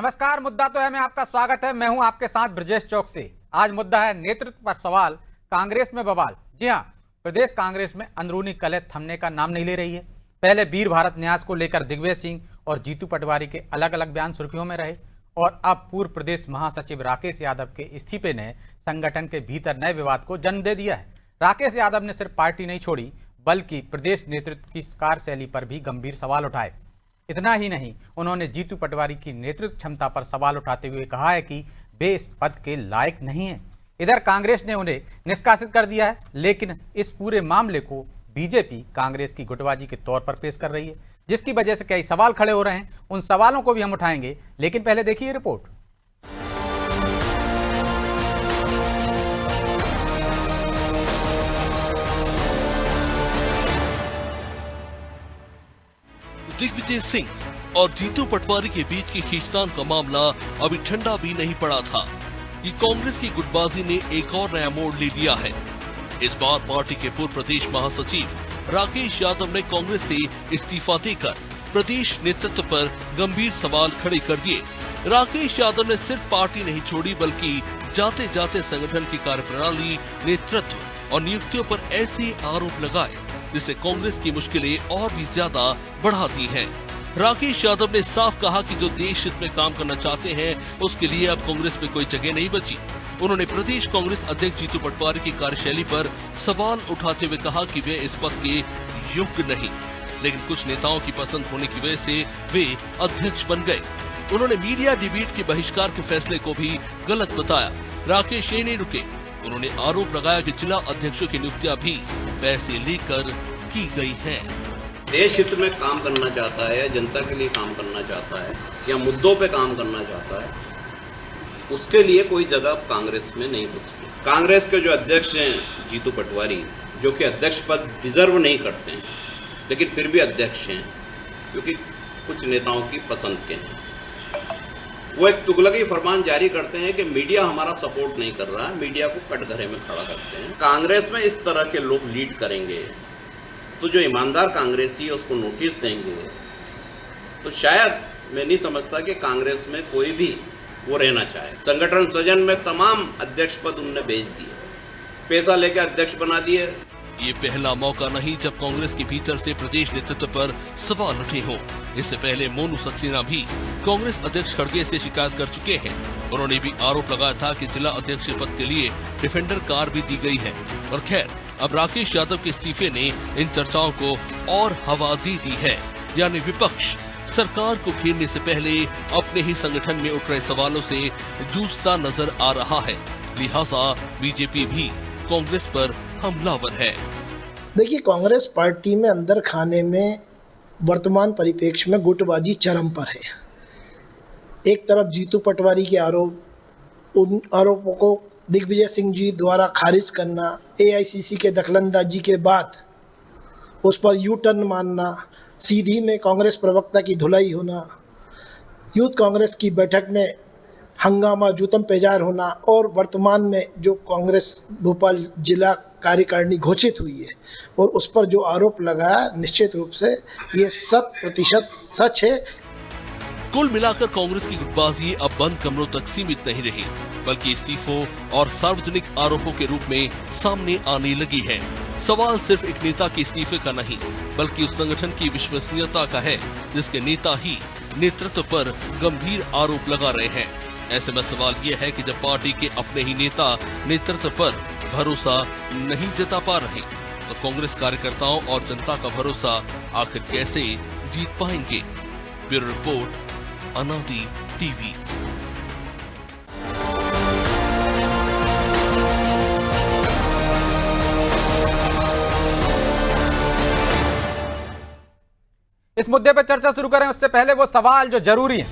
नमस्कार, मुद्दा तो है में आपका स्वागत है। मैं हूं आपके साथ ब्रजेश चौक से। आज मुद्दा है नेतृत्व पर सवाल, कांग्रेस में बवाल। जी हां, प्रदेश कांग्रेस में अंदरूनी कलह थमने का नाम नहीं ले रही है। पहले वीर भारत न्यास को लेकर दिग्विजय सिंह और जीतू पटवारी के अलग अलग बयान सुर्खियों में रहे और अब पूर्व प्रदेश महासचिव राकेश यादव के इस्तीफे ने संगठन के भीतर नए विवाद को जन्म दे दिया है। राकेश यादव ने सिर्फ पार्टी नहीं छोड़ी बल्कि प्रदेश नेतृत्व की कार्यशैली पर भी गंभीर सवाल उठाए। इतना ही नहीं, उन्होंने जीतू पटवारी की नेतृत्व क्षमता पर सवाल उठाते हुए कहा है कि वे इस पद के लायक नहीं हैं। इधर कांग्रेस ने उन्हें निष्कासित कर दिया है, लेकिन इस पूरे मामले को बीजेपी कांग्रेस की गुटबाजी के तौर पर पेश कर रही है, जिसकी वजह से कई सवाल खड़े हो रहे हैं। उन सवालों को भी हम उठाएंगे, लेकिन पहले देखिए रिपोर्ट। दिग्विजय सिंह और जीतू पटवारी के बीच की खींचतान का मामला अभी ठंडा भी नहीं पड़ा था कि कांग्रेस की गुटबाजी ने एक और नया मोड़ ले लिया है। इस बार पार्टी के पूर्व प्रदेश महासचिव राकेश यादव ने कांग्रेस से इस्तीफा देकर प्रदेश नेतृत्व पर गंभीर सवाल खड़े कर दिए। राकेश यादव ने सिर्फ पार्टी नहीं छोड़ी बल्कि जाते जाते संगठन की कार्यप्रणाली, नेतृत्व और नियुक्तियों पर ऐसे आरोप लगाए जिससे कांग्रेस की मुश्किलें और भी ज्यादा बढ़ा दी हैं। राकेश यादव ने साफ कहा कि जो देश हित में काम करना चाहते हैं उसके लिए अब कांग्रेस में कोई जगह नहीं बची। उन्होंने प्रदेश कांग्रेस अध्यक्ष जीतू पटवारी की कार्यशैली पर सवाल उठाते हुए कहा कि वे इस पद के योग्य नहीं, लेकिन कुछ नेताओं की पसंद होने की वजह से वे अध्यक्ष बन गए। उन्होंने मीडिया डिबेट के बहिष्कार के फैसले को भी गलत बताया। राकेश ये नहीं रुके, उन्होंने आरोप लगाया कि जिला अध्यक्षों की नियुक्तियां भी पैसे लेकर की गई हैं। देश हित में काम करना चाहता है या जनता के लिए काम करना चाहता है या मुद्दों पे काम करना चाहता है, उसके लिए कोई जगह कांग्रेस में नहीं बची। कांग्रेस के जो अध्यक्ष हैं जीतू पटवारी, जो कि अध्यक्ष पद डिजर्व नहीं करते हैं लेकिन फिर भी अध्यक्ष हैं क्योंकि कुछ नेताओं की पसंद के हैं, वो एक तुगलकी फरमान जारी करते हैं कि मीडिया हमारा सपोर्ट नहीं कर रहा है, मीडिया को कटघरे में खड़ा करते हैं। कांग्रेस में इस तरह के लोग लीड करेंगे तो जो ईमानदार कांग्रेसी है उसको नोटिस देंगे, तो शायद मैं नहीं समझता कि कांग्रेस में कोई भी वो रहना चाहे। संगठन सृजन में तमाम अध्यक्ष पद उनने बेच दिए, पैसा लेकर अध्यक्ष बना दिए। ये पहला मौका नहीं जब कांग्रेस के भीतर से प्रदेश नेतृत्व पर सवाल उठे हों। इससे पहले मोनू सक्सेना भी कांग्रेस अध्यक्ष खड़गे से शिकायत कर चुके हैं। उन्होंने भी आरोप लगाया था कि जिला अध्यक्ष पद के लिए डिफेंडर कार भी दी गई है। और खैर, अब राकेश यादव के इस्तीफे ने इन चर्चाओं को और हवा दे दी है। यानी विपक्ष सरकार को घेरने से पहले अपने ही संगठन में उठ रहे सवालों से जूझता नजर आ रहा है। लिहाजा बीजेपी भी कांग्रेस पर हमलावर है। देखिए, कांग्रेस पार्टी में अंदर खाने में वर्तमान परिप्रेक्ष्य में गुटबाजी चरम पर है। एक तरफ जीतू पटवारी के आरोप, उन आरोपों को दिग्विजय सिंह जी द्वारा खारिज करना, एआईसीसी के दखलंदाजी के बाद उस पर यू टर्न मानना, सीधी में कांग्रेस प्रवक्ता की धुलाई होना, यूथ कांग्रेस की बैठक में हंगामा जूतम पेजार होना और वर्तमान में जो कांग्रेस भोपाल जिला कार्यकारिणी घोषित हुई है और उस पर जो आरोप लगाया, निश्चित रूप से ये 100% सच है। कुल मिलाकर कांग्रेस की गुटबाजी अब बंद कमरों तक सीमित नहीं रही, बल्कि इस्तीफों और सार्वजनिक आरोपों के रूप में सामने आने लगी है। सवाल सिर्फ एक नेता के इस्तीफे का नहीं, बल्कि उस संगठन की विश्वसनीयता का है जिसके नेता ही नेतृत्व पर गंभीर आरोप लगा रहे हैं। ऐसे में सवाल यह है कि जब पार्टी के अपने ही नेता नेतृत्व पर भरोसा नहीं जता पा रहे, तो कांग्रेस कार्यकर्ताओं और जनता का भरोसा आखिर कैसे जीत पाएंगे? ब्यूरो रिपोर्ट, अनादि टीवी। इस मुद्दे पर चर्चा शुरू करें उससे पहले वो सवाल जो जरूरी है।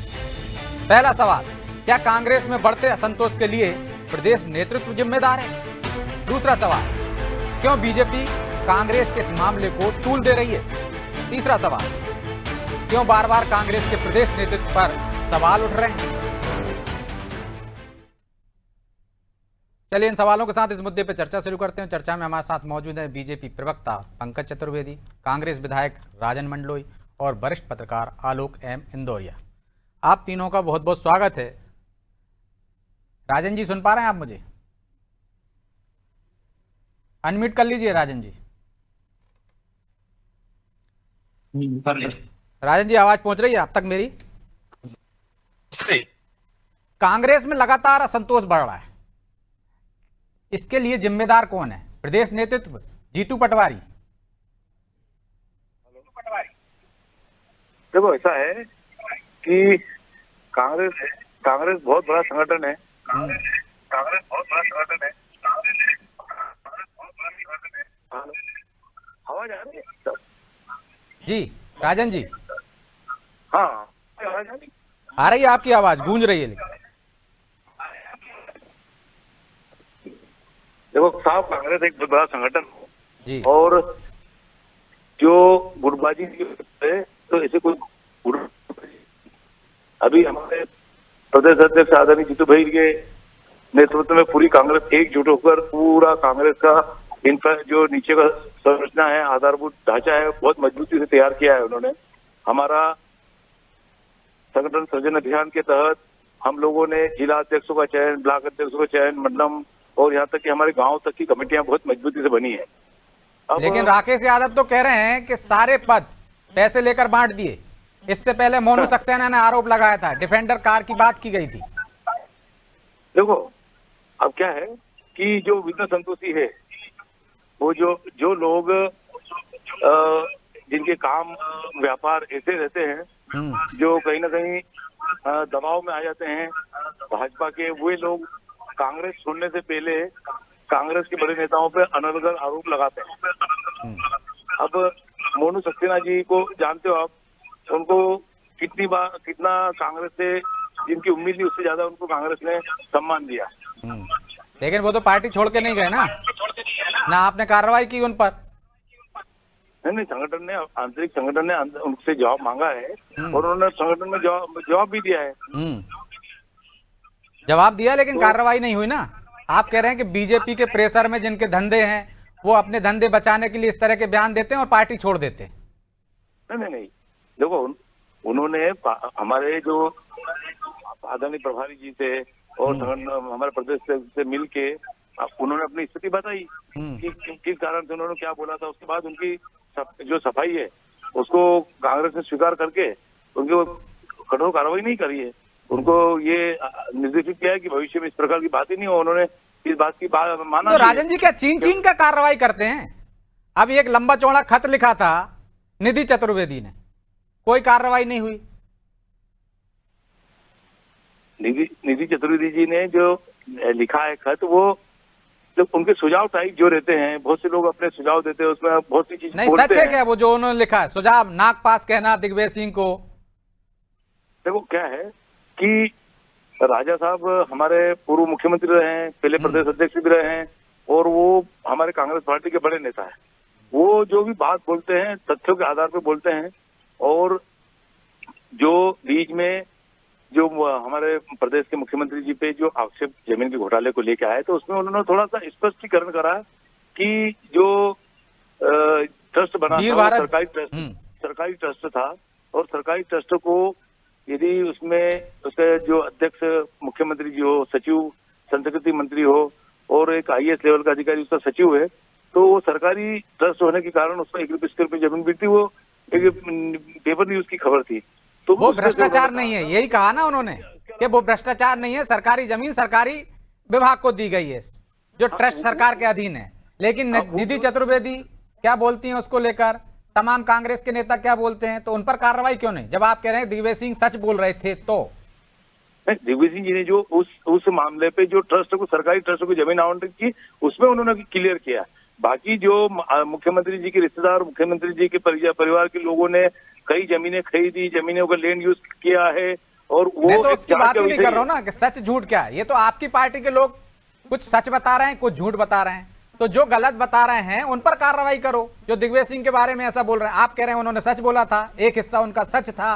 पहला सवाल, क्या कांग्रेस में बढ़ते असंतोष के लिए प्रदेश नेतृत्व जिम्मेदार है? दूसरा सवाल, क्यों बीजेपी कांग्रेस के इस मामले को टूल दे रही है? तीसरा सवाल, क्यों बार बार कांग्रेस के प्रदेश नेतृत्व पर सवाल उठ रहे हैं? चलिए इन सवालों के साथ इस मुद्दे पर चर्चा शुरू करते हैं। चर्चा में हमारे साथ मौजूद है बीजेपी प्रवक्ता पंकज चतुर्वेदी, कांग्रेस विधायक राजन मंडलोई और वरिष्ठ पत्रकार आलोक एम इंदौरिया। आप तीनों का बहुत बहुत स्वागत है। राजन जी सुन पा रहे हैं आप मुझे? अनम्यूट कर लीजिए राजन जी। राजन जी आवाज पहुंच रही है अब तक मेरी? कांग्रेस में लगातार असंतोष बढ़ रहा है, इसके लिए जिम्मेदार कौन है? प्रदेश नेतृत्व, जीतू पटवारी? देखो ऐसा है कि कांग्रेस बहुत बड़ा संगठन है। कांग्रेस बहुत बड़ा संगठन है। आवाज आ रही है जी राजन जी? हाँ आवाज आ रही है? आ रही है, आपकी आवाज गूंज रही है लेकिन। देखो साहब, कांग्रेस एक बहुत बड़ा संगठन जी। और जो गुटबाजी है तो ऐसे कोई अभी हमारे प्रदेश अध्यक्ष आदरणीय जीतू भाई के नेतृत्व में पूरी कांग्रेस एकजुट होकर पूरा कांग्रेस का इनफैक्ट जो नीचे का संरचना है, आधारभूत ढांचा है, बहुत मजबूती से तैयार किया है उन्होंने। हमारा संगठन सृजन अभियान के तहत हम लोगों ने जिला अध्यक्षों का चयन, ब्लॉक अध्यक्षों का चयन, मंडलम और यहाँ तक कि हमारे गांव तक की कमेटियां बहुत मजबूती से बनी है। लेकिन राकेश यादव तो कह रहे हैं कि सारे पद पैसे लेकर बांट दिए। इससे पहले मोनू सक्सेना ने आरोप लगाया था, डिफेंडर कार की बात की गई थी। देखो अब क्या है कि जो विघ्न संतोषी है, वो जो लोग जिनके काम व्यापार ऐसे रहते हैं, जो कहीं ना कहीं दबाव में आ जाते हैं भाजपा के, वे लोग कांग्रेस छोड़ने से पहले कांग्रेस के बड़े नेताओं पे अनर्गल आरोप लगाते हैं। अब मोनू सक्सेना जी को जानते हो आप, उनको कितना कांग्रेस से जिनकी उम्मीद थी उससे ज्यादा उनको कांग्रेस ने सम्मान दिया। लेकिन वो तो पार्टी छोड़ के नहीं गए ना आपने कार्रवाई की उन पर? नहीं, संगठन ने आंतरिक संगठन ने उनसे जवाब मांगा है और उन्होंने संगठन में जवाब भी दिया है। जवाब दिया, लेकिन कार्रवाई नहीं हुई ना। आप कह रहे हैं कि बीजेपी के प्रेशर में जिनके धंधे हैं वो अपने धंधे बचाने के लिए इस तरह के बयान देते हैं और पार्टी छोड़ देते हैं। नहीं, देखो उन्होंने हमारे जो आदरणीय प्रभारी जी थे और हमारे प्रदेश से मिलके उन्होंने अपनी स्थिति बताई कि किस कारण से उन्होंने क्या बोला था। उसके बाद उनकी जो सफाई है उसको कांग्रेस ने स्वीकार करके उनकी कठोर कार्रवाई नहीं करी है। उनको ये निर्देशित किया है कि भविष्य में इस प्रकार की बात ही नहीं हो। उन्होंने इस बात की बात माना। तो राजन जी क्या चीन का कार्रवाई करते हैं? अभी एक लंबा चौड़ा खत लिखा था निधि चतुर्वेदी ने, कोई कार्रवाई नहीं हुई। निधि चतुर्वेदी जी ने जो लिखा है खत, वो जो उनके सुझाव टाइप जो रहते हैं, बहुत से लोग अपने सुझाव देते हैं, उसमें बहुत सी चीज नहीं। सच है क्या वो जो उन्होंने लिखा है सुझाव? नाक पास कहना दिग्विजय सिंह को? देखो क्या है कि राजा साहब हमारे पूर्व मुख्यमंत्री रहे हैं, पहले प्रदेश अध्यक्ष भी रहे हैं और वो हमारे कांग्रेस पार्टी के बड़े नेता है। वो जो भी बात बोलते हैं तथ्यों के आधार पर बोलते हैं और जो बीच में जो हमारे प्रदेश के मुख्यमंत्री जी पे जो आक्षेप जमीन के घोटाले को लेकर आए, तो उसमें उन्होंने थोड़ा सा स्पष्टीकरण करा कि जो ट्रस्ट बना था सरकारी ट्रस्ट था और सरकारी ट्रस्ट को यदि उसमें उसके जो अध्यक्ष मुख्यमंत्री जी हो, सचिव संस्कृति मंत्री हो और एक IAS लेवल का अधिकारी उसका सचिव है, तो वो सरकारी ट्रस्ट होने के कारण उसमें 1 रुपये जमीन बिकती, वो एक पेपर न्यूज की खबर थी। तो वो भ्रष्टाचार नहीं है, यही कहा ना उन्होंने कि वो भ्रष्टाचार नहीं है, सरकारी जमीन सरकारी विभाग को दी गई है जो ट्रस्ट सरकार के अधीन है। लेकिन निधि चतुर्वेदी क्या बोलती हैं उसको लेकर, तमाम कांग्रेस के नेता क्या बोलते हैं, तो उन पर कार्रवाई क्यों नहीं? जब आप कह रहे हैं दिग्विजय सिंह सच बोल रहे थे तो दिग्विजय सिंह जी ने जो उस मामले पे जो ट्रस्ट को सरकारी ट्रस्ट को जमीन आवंटित की उसमें उन्होंने क्लियर किया। बाकी जो मुख्यमंत्री जी के रिश्तेदार, मुख्यमंत्री जी के परिवार के लोगों ने कई जमीनें खरीदी, जमीनों का लैंड यूज किया है और वो मैं तो उसकी बात ही नहीं कर रहा हूँ ना कि सच झूठ क्या है। ये तो आपकी पार्टी के लोग कुछ सच बता रहे हैं, कुछ झूठ बता रहे हैं। तो जो गलत बता रहे हैं उन पर कार्रवाई करो। जो दिग्विजय सिंह के बारे में ऐसा बोल रहे हैं, आप कह रहे हैं उन्होंने सच बोला था, एक हिस्सा उनका सच था,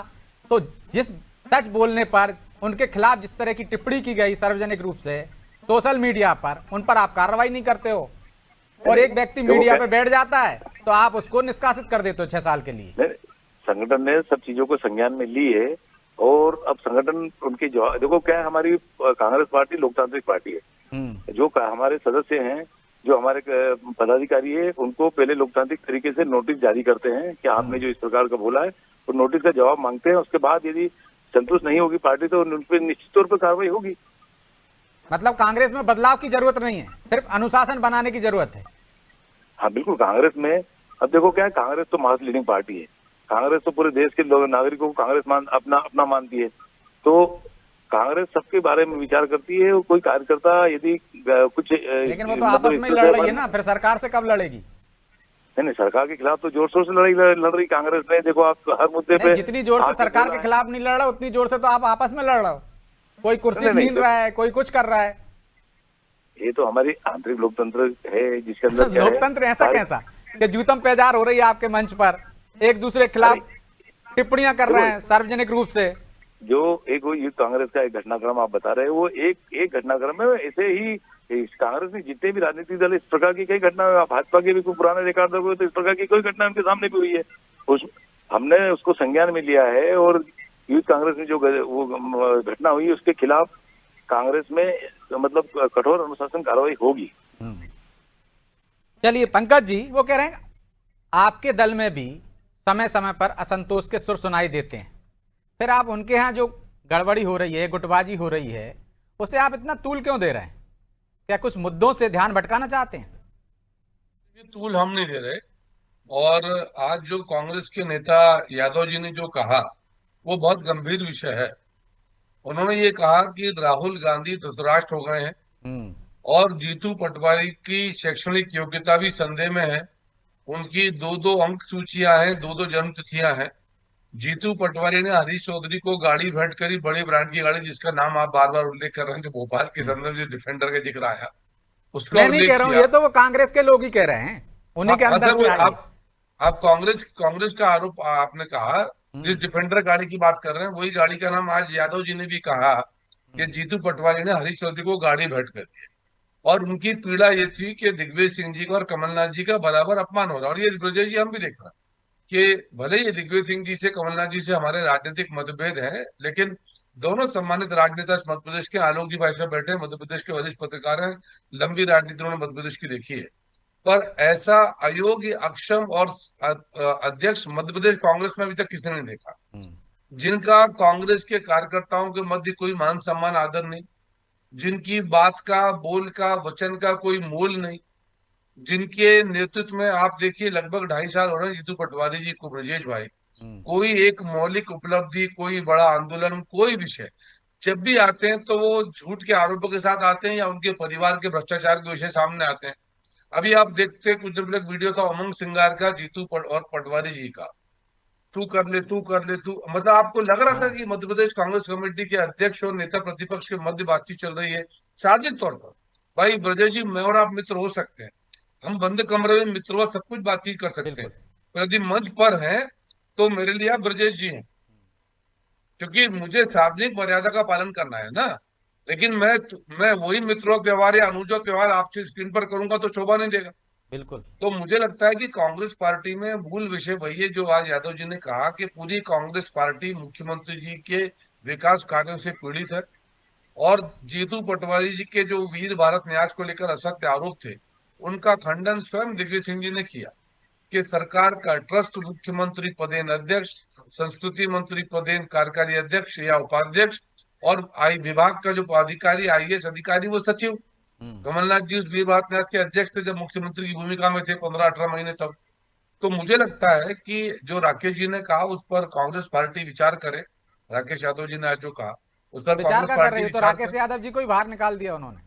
तो जिस सच बोलने पर उनके खिलाफ जिस तरह की टिप्पणी की गई सार्वजनिक रूप से सोशल मीडिया पर, उन पर आप कार्रवाई नहीं करते हो। और एक व्यक्ति मीडिया पे बैठ जाता है तो आप उसको निष्कासित कर देते हो 6 साल के लिए। संगठन ने सब चीजों को संज्ञान में ली है और अब संगठन उनके जो देखो क्या है, हमारी कांग्रेस पार्टी लोकतांत्रिक पार्टी है। जो हमारे सदस्य हैं, जो हमारे पदाधिकारी है, उनको पहले लोकतांत्रिक तरीके से नोटिस जारी करते हैं कि आपने जो इस प्रकार का बोला है, तो नोटिस का जवाब मांगते हैं। उसके बाद यदि संतुष्ट नहीं होगी पार्टी तो उन पर निश्चित तौर पर कार्रवाई होगी। मतलब कांग्रेस में बदलाव की जरूरत नहीं है, सिर्फ अनुशासन बनाने की जरूरत है। हाँ बिल्कुल, कांग्रेस में अब देखो क्या है, कांग्रेस तो मास लीडिंग पार्टी है। कांग्रेस तो पूरे देश के नागरिकों को कांग्रेस अपना मानती है। तो कांग्रेस सबके बारे में विचार करती है। कोई कार्यकर्ता यदि कुछ लेकिन वो तो आपस में ही लड़ रही है ना, फिर सरकार से कब लड़ेगी? नहीं, सरकार के खिलाफ तो जोर शोर से लड़ रही कांग्रेस ने। देखो आप हर मुद्दे पे जितनी जोर से सरकार के खिलाफ नहीं लड़ रहा, उतनी जोर से तो आप आपस में लड़ रहे हो। कोई कुर्सी छीन रहा है, कोई कुछ कर रहा है। ये तो हमारी आंतरिक लोकतंत्र है, जिसके अंदर क्या है, लोकतंत्र ऐसा कैसा कि जूतम पेजार हो रही है आपके मंच पर, एक दूसरे के खिलाफ टिप्पणियां कर रहे हैं सार्वजनिक रूप से। जो एक यूथ कांग्रेस का एक घटनाक्रम आप बता रहे हैं, वो एक घटनाक्रम है। ऐसे ही कांग्रेस में जितने भी राजनीतिक दल इस प्रकार की कई घटना, भाजपा के भी कोई पुराने रिकॉर्ड देखो तो इस प्रकार की कोई घटना उनके सामने भी हुई है। हमने उसको संज्ञान में लिया है और यूथ कांग्रेस में जो वो घटना हुई उसके खिलाफ कांग्रेस में मतलब कठोर अनुशासन कार्रवाई होगी। चलिए पंकज जी, वो कह रहे हैं आपके दल में भी समय समय पर असंतोष के सुर सुनाई देते हैं, फिर आप उनके यहाँ जो गड़बड़ी हो रही है, गुटबाजी हो रही है, उसे आप इतना तूल क्यों दे रहे हैं? क्या कुछ मुद्दों से ध्यान भटकाना चाहते हैं? ये तूल हम नहीं दे रहे। और आज जो कांग्रेस के नेता यादव जी ने जो कहा वो बहुत गंभीर विषय है। उन्होंने ये कहा कि राहुल गांधी धृतराष्ट्र हो गए हैं और जीतू पटवारी की शैक्षणिक योग्यता भी संदेह में है। उनकी 2-2 अंक सूचियां हैं, 2-2 जन्म तिथियां हैं। जीतू पटवारी ने हरीश चौधरी को गाड़ी भेंट करी, बड़े ब्रांड की गाड़ी, जिसका नाम आप बार बार उल्लेख कर रहे हैं, जो भोपाल के संदर्भ में डिफेंडर का जिक्र आया, उसका मैं नहीं कह रहा हूं, ये तो वो कांग्रेस के लोग ही कह रहे हैं, उन्हीं के अंदर से आई है। आप कांग्रेस का आरोप आपने कहा, जिस डिफेंडर गाड़ी की बात कर रहे हैं वही गाड़ी का नाम आज यादव जी ने भी कहा कि जीतू पटवारी ने हरीश चौधरी को गाड़ी भेंट कर दी। और उनकी पीड़ा ये थी कि दिग्विजय सिंह जी का और कमलनाथ जी का बराबर अपमान हो रहा है। और ये ब्रजेश जी हम भी देख रहे हैं कि भले ही दिग्विजय सिंह जी से, कमलनाथ जी से हमारे राजनीतिक मतभेद हैं, लेकिन दोनों सम्मानित राजनेता मध्य प्रदेश के, आलोक जी भाई साहब बैठे हैं, मध्य प्रदेश के वरिष्ठ पत्रकार हैं, लंबी राजनीति उन्होंने मध्य प्रदेश की देखी है। पर ऐसा अयोग्य, अक्षम और अध्यक्ष मध्य प्रदेश कांग्रेस में अभी तक किसी ने नहीं देखा, जिनका कांग्रेस के कार्यकर्ताओं के मध्य कोई मान सम्मान आदर नहीं, जिनकी बात का, बोल का, वचन का कोई मोल नहीं, जिनके नेतृत्व में आप देखिए लगभग 2.5 साल हो रहे हैं जीतू पटवारी जी को, ब्रजेश भाई, कोई एक मौलिक उपलब्धि, कोई बड़ा आंदोलन, कोई विषय जब भी आते हैं तो वो झूठ के आरोपों के साथ आते हैं या उनके परिवार के भ्रष्टाचार के विषय सामने आते हैं। अभी आप देखते हैं कुछ दिन पहले वीडियो था उमंग सिंगार का, जीतू और पटवारी जी का, तू कर ले, तू कर ले, तू, मतलब आपको लग रहा था कि मध्य प्रदेश कांग्रेस कमेटी के अध्यक्ष और नेता प्रतिपक्ष के मध्य बातचीत चल रही है सार्वजनिक तौर पर। भाई ब्रजेश जी, मैं और आप मित्र हो सकते हैं, हम बंद कमरे में मित्रवत सब कुछ बातचीत कर सकते हैं, पर यदि मंच पर हैं तो मेरे लिए आप ब्रजेश जी हैं, क्योंकि मुझे सार्वजनिक मर्यादा का पालन करना है ना। लेकिन मैं वही मित्रों व्यवहार या अनुजों व्यवहार आपसे स्क्रीन पर करूंगा तो शोभा नहीं देगा। बिल्कुल। तो मुझे लगता है कि कांग्रेस पार्टी में मूल विषय वही है जो आज यादव जी ने कहा कि पूरी कांग्रेस पार्टी मुख्यमंत्री जी के विकास कार्यों से पीड़ित है। और जीतू पटवारी जी के जो वीर भारत न्यास को लेकर असत्य आरोप थे, उनका खंडन स्वयं दिग्विजय सिंह जी ने किया कि सरकार का ट्रस्ट मुख्यमंत्री पदेन अध्यक्ष, संस्कृति मंत्री पदेन कार्यकारी अध्यक्ष या उपाध्यक्ष, और विभाग का जो अधिकारी, IAS अधिकारी, वो सचिव। कमलनाथ जी उस वीर भारत न्यास के अध्यक्ष थे जब मुख्यमंत्री की भूमिका में थे 15-18 महीने तक। तो मुझे लगता है कि जो राकेश जी ने कहा उस पर कांग्रेस पार्टी विचार करे। राकेश यादव जी ने आज जो कहा उस पर विचार कांग्रेस कर रही पार्टी है, तो राकेश यादव जी को ही बाहर निकाल दिया उन्होंने।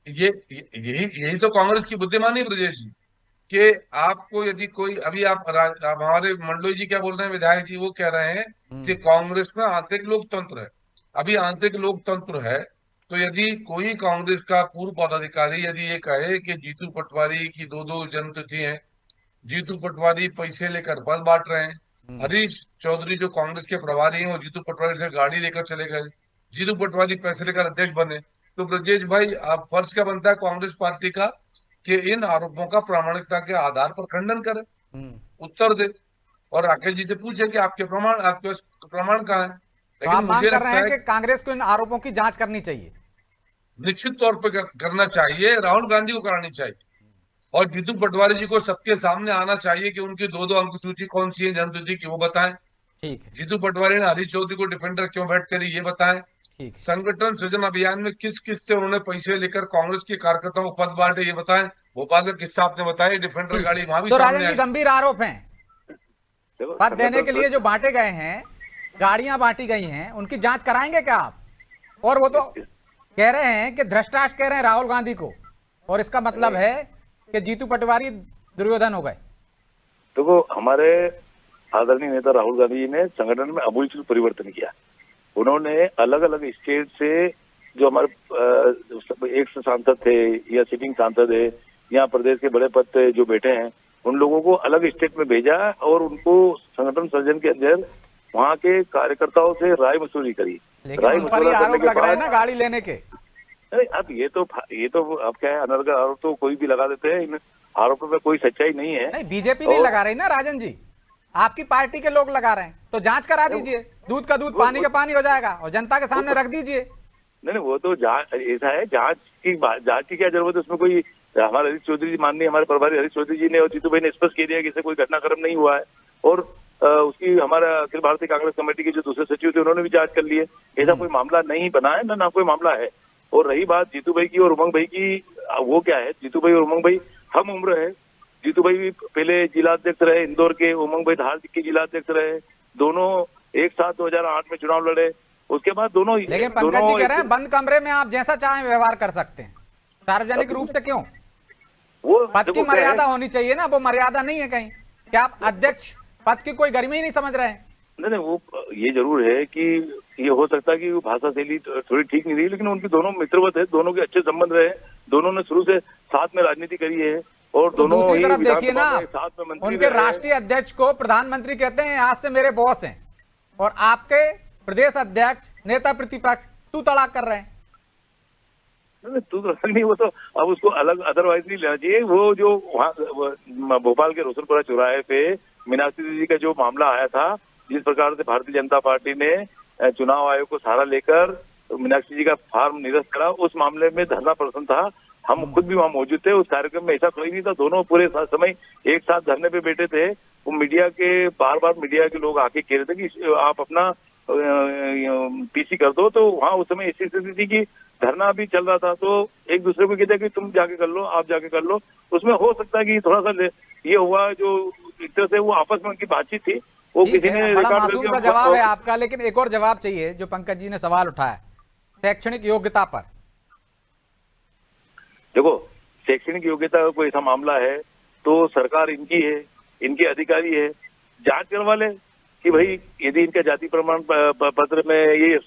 यही तो कांग्रेस की बुद्धिमानी ब्रजेश जी, कि आपको यदि कोई, अभी आप हमारे मंडलोई जी क्या बोल रहे हैं, विधायक जी, वो कह रहे हैं कि कांग्रेस में आंतरिक लोकतंत्र है। अभी आंतरिक लोकतंत्र है तो यदि कोई कांग्रेस का पूर्व पदाधिकारी यदि ये कहे कि जीतू पटवारी की 2-2 जन्मतिथि है, जीतू पटवारी पैसे लेकर पद बांट रहे हैं, हरीश चौधरी जो कांग्रेस के प्रभारी हैं वो जीतू पटवारी से गाड़ी लेकर चले गए, जीतू पटवारी पैसे लेकर अध्यक्ष बने, तो ब्रजेश भाई आप फर्ज क्या बनता है कांग्रेस पार्टी का कि इन आरोपों का प्रामाणिकता के आधार पर खंडन करे, उत्तर दे। और राकेश जी से पूछे कि आपके पास प्रमाण कहाँ है। तो आप लेकिन मांग मुझे कर रहे लगता हैं है कि कांग्रेस को इन आरोपों की जांच करनी चाहिए। निश्चित तौर पर करना चाहिए, राहुल गांधी को करानी चाहिए, और जीतू पटवारी जी को सबके सामने आना चाहिए कि उनकी दो अंक सूची कौन सी है जन्मतिथि की, वो बताएं। ठीक है, जीतू पटवारी ने हरीश चौधरी को डिफेंडर क्यों बैठ करी, ये बताएं। ठीक है। संगठन सृजन अभियान में किस किस से उन्होंने पैसे लेकर कांग्रेस के कार्यकर्ताओं को पद बांटे, ये बताएं। भोपाल का किस्सा आपने बताया, डिफेंडर ठीक गाड़ी है। वहां भी तो सामने राजन जी, आई। गंभीर आरोप हैं। देखो, पद देने के संगठन लिए जो बांटे गए हैं, गाड़ियां बांटी गई हैं, उनकी जांच कराएंगे क्या आप? और वो तो कह रहे हैं कि भ्रष्टाचार कह रहे हैं राहुल गांधी को, और इसका मतलब है कि जीतू पटवारी दुर्योधन हो गए। देखो, हमारे आदरणीय नेता राहुल गांधी जी ने संगठन में आमूल परिवर्तन किया। उन्होंने अलग अलग स्टेट से जो हमारे एक सांसद थे या सिटिंग सांसद है या प्रदेश के बड़े पद पे जो बैठे हैं, उन लोगों को अलग स्टेट में भेजा और उनको संगठन सर्जन के अंदर वहाँ के कार्यकर्ताओं से राय मसूरी करी। लेकिन उन पर ही आरोप लग रहे हैं ना गाड़ी लेने के। अरे अब ये तो अब क्या है, अनर्गल आरोप तो कोई भी लगा देते हैं, इन आरोपों में कोई सच्चाई नहीं है। नहीं, बीजेपी नहीं लगा रही ना राजन जी, आपकी पार्टी के लोग लगा रहे हैं। तो जांच करा दीजिए, दूध का दूध पानी का पानी हो जाएगा, और जनता के सामने रख दीजिए। नहीं, वो तो ऐसा है, जांच की क्या जरूरत है उसमें? कोई हमारे हरीश चौधरी जी, माननीय हमारे प्रभारी हरीश चौधरी जी ने और जीतू भाई ने स्पष्ट कह दिया कि इससे कोई घटनाक्रम नहीं हुआ है, और उसकी हमारा अखिल भारतीय कांग्रेस कमेटी के जो दूसरे सचिव थे उन्होंने भी जांच कर ली है। ऐसा कोई मामला नहीं बना है, ना कोई मामला है। और रही बात जीतू भाई की और उमंग भाई की, वो क्या है, जीतू भाई और उमंग भाई हम उम्र है। जीतू भाई भी पहले जिलाध्यक्ष रहे इंदौर के, उमंग भाई धार के जिलाध्यक्ष रहे, दोनों एक साथ 2008 में चुनाव लड़े। उसके बाद दोनों, लेकिन पंकज जी कह रहे हैं बंद कमरे में आप जैसा चाहें व्यवहार कर सकते हैं, सार्वजनिक रूप से क्यों? वो पद की मर्यादा होनी चाहिए ना, वो मर्यादा नहीं है कहीं। क्या आप अध्यक्ष पद की कोई गर्मी ही नहीं समझ रहे हैं? नहीं, वो ये जरूर है कि ये हो सकता है कि वो भाषा शैली थोड़ी ठीक नहीं रही, लेकिन उनकी दोनों मित्रवत है, दोनों के अच्छे संबंध रहे, दोनों ने शुरू से साथ में राजनीति करी है, और तो दोनों दूसरी तरफ देखिए ना, साथ में मंत्री उनके रहे। राष्ट्रीय अध्यक्ष को प्रधानमंत्री कहते हैं आज से मेरे बॉस हैं, और आपके प्रदेश अध्यक्ष नेता प्रतिपक्ष तू तड़ाक कर रहे हैं। नहीं, तू तो नहीं, वो तो अब उसको अलग अदरवाइज नहीं लेना चाहिए। वो जो वहाँ भोपाल के रोशनपुरा चौराहे पे मीनाक्षी दीदी का जो मामला आया था, जिस प्रकार से भारतीय जनता पार्टी ने चुनाव आयोग को सहारा लेकर मीनाक्षी जी का फार्म निरस्त करा, उस मामले में धरना प्रदर्शन था। हम खुद भी वहाँ मौजूद थे उस कार्यक्रम में। ऐसा कोई नहीं था, दोनों पूरे समय एक साथ धरने पे बैठे थे। वो मीडिया के बार मीडिया के लोग आके कह रहे थे कि आप अपना पीसी कर दो, तो वहाँ उस समय ऐसी स्थिति थी कि धरना भी चल रहा था, तो एक दूसरे को कहते कि तुम जाके कर लो, आप जाके कर लो। उसमें हो सकता है कि थोड़ा सा ये हुआ, जो एक तरह से वो आपस में उनकी बातचीत थी, वो ठीक किसी है, ने बड़ा रिकॉर्ड मासूम करके सा जवाब है आपका, लेकिन एक और जवाब चाहिए जो पंकज जी ने सवाल उठाया शैक्षणिक योग्यता पर। देखो, शैक्षणिक योग्यता का कोई ऐसा मामला है तो सरकार इनकी है, इनके अधिकारी है, जांच करवा ले कि भाई यदि इनका जाति प्रमाण पत्र में ये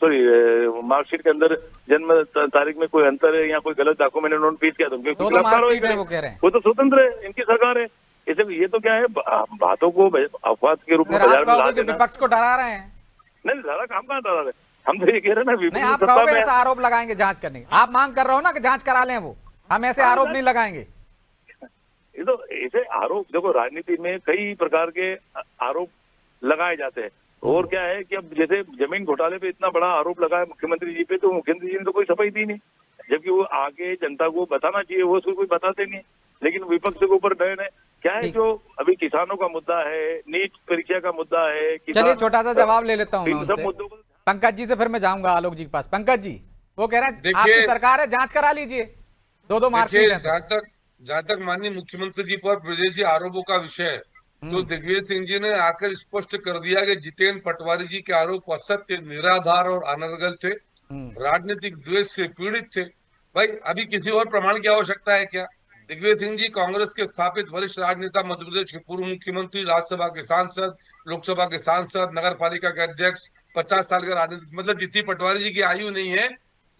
मार्कशीट के अंदर जन्म तारीख में कोई अंतर है या कोई गलत डॉक्यूमेंट उन्होंने पेश किया, तो उनके तो खिलाफ कार्रवाई मार्कशीट है, करें। वो कह रहे हैं। वो तो स्वतंत्र है, इनकी सरकार है। इसे ये तो क्या है, बातों को अफवाह के रूप में फिर आप बाजार में ला कहोगे कि देना। विपक्ष को डरा रहे हैं। नहीं, सारा काम कहाँ डरा रहे, हम तो ये कह रहे हैं ना, नहीं, विपक्ष आप सत्ता कहोगे में ऐसा आरोप लगाएंगे जांच करने की। आप मांग कर रहे हो ना कि जांच करा लें, वो हम ऐसे आरोप नहीं लगाएंगे। ये तो ऐसे आरोप, देखो राजनीति में कई प्रकार के आरोप लगाए जाते हैं। और क्या है कि अब जैसे जमीन घोटाले पे इतना बड़ा आरोप लगा है मुख्यमंत्री जी पे, तो मुख्यमंत्री जी ने तो कोई सफाई दी नहीं, जबकि वो आगे जनता को बताना चाहिए, वो उसको कोई बताते नहीं। लेकिन विपक्ष के ऊपर डर है। क्या है, जो अभी किसानों का मुद्दा है, नीट परीक्षा का मुद्दा है, चलिए छोटा सा जवाब ले लेता हूँ मैं इन सब उनसे। मुद्दों को पंकज जी से फिर मैं जाऊंगा आलोक जी के पास। पंकज जी, वो कह रहे हैं देखिए- आपकी सरकार है, जांच करा लीजिए, दो मार्कशीट है। जहां तक माननीय मुख्यमंत्री जी पर विदेशी आरोपों का विषय है, तो दिग्विजय सिंह जी ने आकर स्पष्ट कर दिया कि जितेंद्र पटवारी जी के आरोप असत्य, निराधार और अनर्गल थे, राजनीतिक द्वेष से पीड़ित थे। भाई अभी किसी और प्रमाण की आवश्यकता है क्या? दिग्विजय सिंह जी कांग्रेस के स्थापित वरिष्ठ राजनेता, मध्य प्रदेश के पूर्व मुख्यमंत्री, राज्यसभा के सांसद, लोकसभा के सांसद, नगर पालिका के अध्यक्ष, 50 साल का राजनीतिक, मतलब जितनी पटवारी जी की आयु नहीं है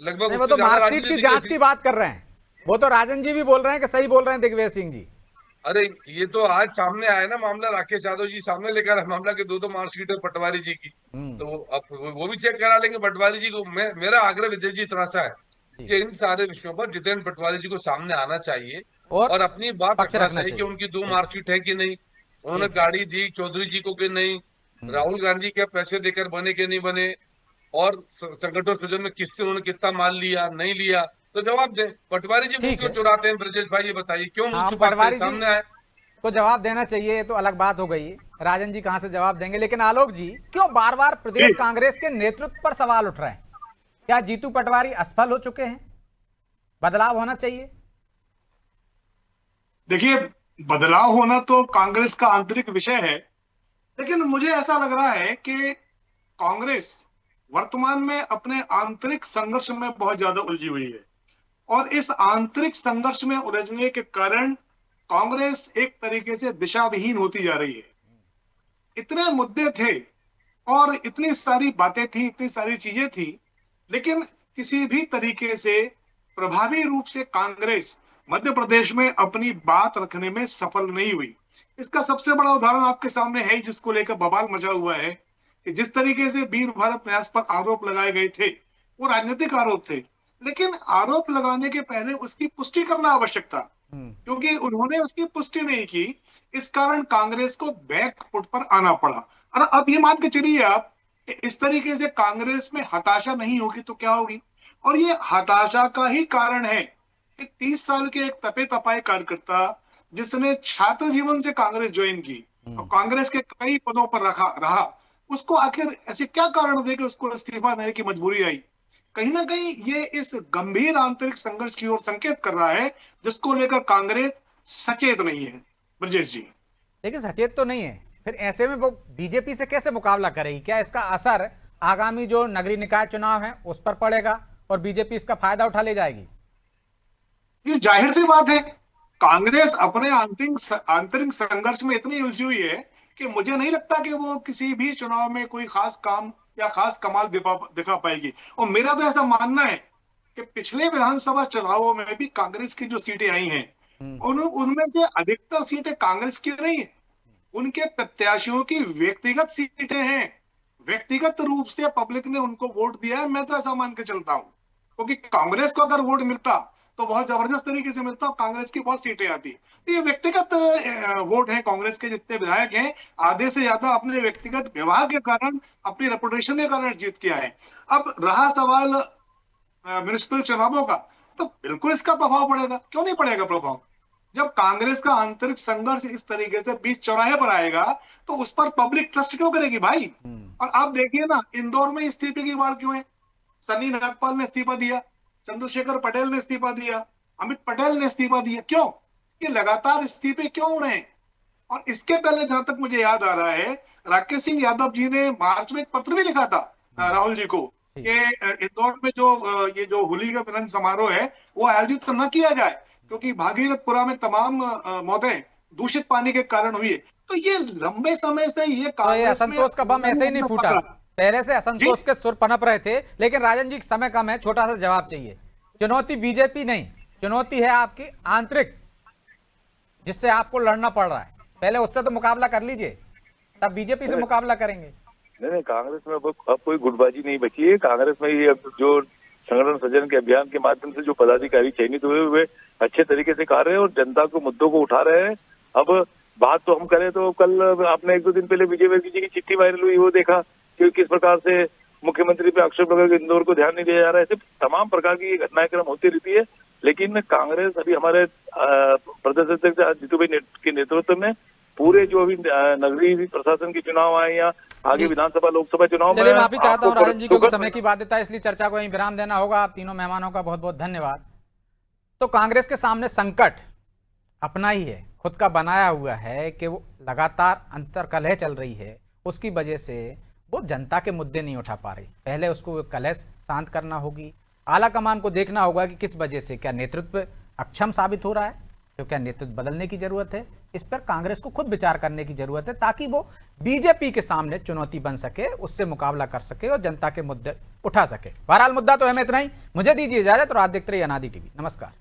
लगभग नहीं, वो उससे तो ज्यादा मार्कशीट की राजनीतिक जांच की बात कर रहे हैं। वो तो राजन जी भी बोल रहे हैं कि सही बोल रहे हैं दिग्विजय सिंह जी। अरे ये तो आज सामने आया ना मामला, राकेश यादव जी सामने लेकर आए मामला के दो मार्कशीट है पटवारी जी की, तो अब वो भी चेक करा लेंगे पटवारी जी को। मेरा आग्रह विजय जी थोड़ा सा है कि इन सारे विषयों पर जितेंद्र पटवारी जी को सामने आना चाहिए और अपनी बात रखना चाहिए कि उनकी 2 मार्कशीट है कि नहीं। उन्होंने गाड़ी दी चौधरी जी को कि नहीं, राहुल गांधी क्या पैसे देकर बने कि नहीं बने, और संगठन सृजन में किससे उन्होंने कितना माल लिया नहीं लिया, तो जवाब दें। पटवारी जी मुंह ठीक क्यों है। चुराते हैं ब्रजेश भाई, ये बताइए क्यों मुंह हाँ, छुपाते हैं, पटवारी जी सामने आए। को जवाब देना चाहिए, ये तो अलग बात हो गई। राजन जी कहां से जवाब देंगे, लेकिन आलोक जी क्यों बार बार प्रदेश कांग्रेस के नेतृत्व पर सवाल उठ रहे हैं? क्या जीतू पटवारी असफल हो चुके हैं? बदलाव होना चाहिए। देखिए, बदलाव होना तो कांग्रेस का आंतरिक विषय है, लेकिन मुझे ऐसा लग रहा है कि कांग्रेस वर्तमान में अपने आंतरिक संघर्ष में बहुत ज्यादा उलझी हुई है, और इस आंतरिक संघर्ष में उलझने के कारण कांग्रेस एक तरीके से दिशाविहीन होती जा रही है। इतने मुद्दे थे और इतनी सारी बातें थी, इतनी सारी चीजें थी, लेकिन किसी भी तरीके से प्रभावी रूप से कांग्रेस मध्य प्रदेश में अपनी बात रखने में सफल नहीं हुई। इसका सबसे बड़ा उदाहरण आपके सामने है, जिसको लेकर बवाल मचा हुआ है कि जिस तरीके से वीर भारत न्यास पर आरोप लगाए गए थे वो राजनीतिक आरोप थे, लेकिन आरोप लगाने के पहले उसकी पुष्टि करना आवश्यक था, क्योंकि उन्होंने उसकी पुष्टि नहीं की। इस कारण कांग्रेस को बैक फुट पर आना पड़ा। और अब ये मान के चलिए आप कि इस तरीके से कांग्रेस में हताशा नहीं होगी तो क्या होगी, और ये हताशा का ही कारण है कि 30 साल के एक तपे तपाए कार्यकर्ता जिसने छात्र जीवन से कांग्रेस ज्वाइन की और कांग्रेस के कई पदों पर रहा, उसको आखिर ऐसे क्या कारण दे कि उसको इस्तीफा देने की मजबूरी आई। कहीं ना कहीं ये इस गंभीर आंतरिक संघर्ष की ओर संकेत कर रहा है, जिसको लेकर कांग्रेस सचेत नहीं है। ब्रजेश जी, लेकिन सचेत तो नहीं है, फिर ऐसे में वो बीजेपी से कैसे मुकाबला करेगी? क्या इसका असर आगामी जो नगरीय निकाय चुनाव है उस पर पड़ेगा और बीजेपी इसका फायदा उठा ले जाएगी? ये जाहिर सी बात है, कांग्रेस अपने आंतरिक संघर्ष में इतनी उलझी हुई है कि मुझे नहीं लगता कि वो किसी भी चुनाव में कोई खास काम या खास कमाल दिखा पाएगी। और मेरा तो ऐसा मानना है कि पिछले विधानसभा चुनावों में भी कांग्रेस की जो सीटें आई हैं उनमें से अधिकतर सीटें कांग्रेस की नहीं है, उनके प्रत्याशियों की व्यक्तिगत सीटें हैं। व्यक्तिगत रूप से पब्लिक ने उनको वोट दिया है, मैं तो ऐसा मान के चलता हूं, क्योंकि कांग्रेस को अगर वोट मिलता तो बहुत जबरदस्त तरीके से मिलता और कांग्रेस की बहुत सीटें आती। तो ये व्यक्तिगत वोट है। कांग्रेस के जितने विधायक हैं आधे से ज्यादा अपने व्यक्तिगत व्यवहार के कारण, अपनी रेपुटेशन के कारण जीत किया है। अब रहा सवाल म्युनिसिपल चुनावों का, तो बिल्कुल इसका प्रभाव पड़ेगा। क्यों नहीं पड़ेगा प्रभाव? जब कांग्रेस का आंतरिक संघर्ष इस तरीके से बीच चौराहे पर आएगा तो उस पर पब्लिक ट्रस्ट क्यों करेगी भाई? और आप देखिए ना, इंदौर में इस्तीफे की बात क्यों है? सन्नी नागपाल ने इस्तीफा दिया, चंद्रशेखर पटेल ने इस्तीफा दिया, अमित पटेल ने इस्तीफा दिया। क्यों? ये लगातार इस्तीफे क्यों हो रहे हैं? और इसके पहले जहां तक मुझे याद आ रहा है, राकेश सिंह यादव जी ने मार्च में एक पत्र भी लिखा था राहुल जी को कि इंदौर में ये जो होली का मिलन समारोह है वो आयोजित न किया जाए, क्योंकि भागीरथपुरा में तमाम मौतें दूषित पानी के कारण हुई है। तो ये लंबे समय से ये असंतोष का बम ऐसे ही नहीं फूटा, पहले से असंतोष के सुर पनप रहे थे। लेकिन राजन जी समय कम है, छोटा सा जवाब चाहिए। चुनौती बीजेपी नहीं, चुनौती है आपकी आंतरिक, जिससे आपको लड़ना पड़ रहा है। पहले उससे तो मुकाबला कर लीजिए, तब बीजेपी से मुकाबला करेंगे। नहीं, कांग्रेस में अब कोई गुटबाजी नहीं बची है। कांग्रेस में ये अब जो संगठन सृजन के अभियान के माध्यम से जो पदाधिकारी चयनित हुए वे अच्छे तरीके से कर रहे हैं और जनता को मुद्दों को उठा रहे हैं। अब बात तो हम करें तो कल आपने 1-2 दिन पहले बीजेपी जी की चिट्ठी वायरल हुई, वो देखा कि किस प्रकार से मुख्यमंत्री पे आक्षेप लगा कि इंदौर को ध्यान नहीं दिया जा रहा है। ऐसे तमाम प्रकार की घटनाएं क्रम होती रहती है, लेकिन कांग्रेस अभी हमारे प्रदेश अध्यक्ष जीतू भाई के नेतृत्व में पूरे जो अभी नगरीय प्रशासन के चुनाव आए या आगे विधानसभा लोकसभा चुनाव, चलिए माफी चाहता हूँ राजन जी, क्योंकि समय की बाध्यता है, इसलिए चर्चा को यहीं विराम देना होगा। आप तीनों मेहमानों का बहुत बहुत धन्यवाद। तो कांग्रेस के सामने संकट अपना ही है, खुद का बनाया हुआ है कि वो लगातार अंतर्कलह चल रही है, उसकी वजह से वो जनता के मुद्दे नहीं उठा पा रही। पहले उसको कलह शांत करना होगी, आला कमान को देखना होगा कि किस वजह से, क्या नेतृत्व अक्षम साबित हो रहा है, तो क्या नेतृत्व बदलने की जरूरत है। इस पर कांग्रेस को खुद विचार करने की जरूरत है, ताकि वो बीजेपी के सामने चुनौती बन सके, उससे मुकाबला कर सके और जनता के मुद्दे उठा सके। बहरहाल मुद्दा तो हमें इतना ही। मुझे दीजिए इजाजत और आप देखते रहिए अनादि टीवी। नमस्कार।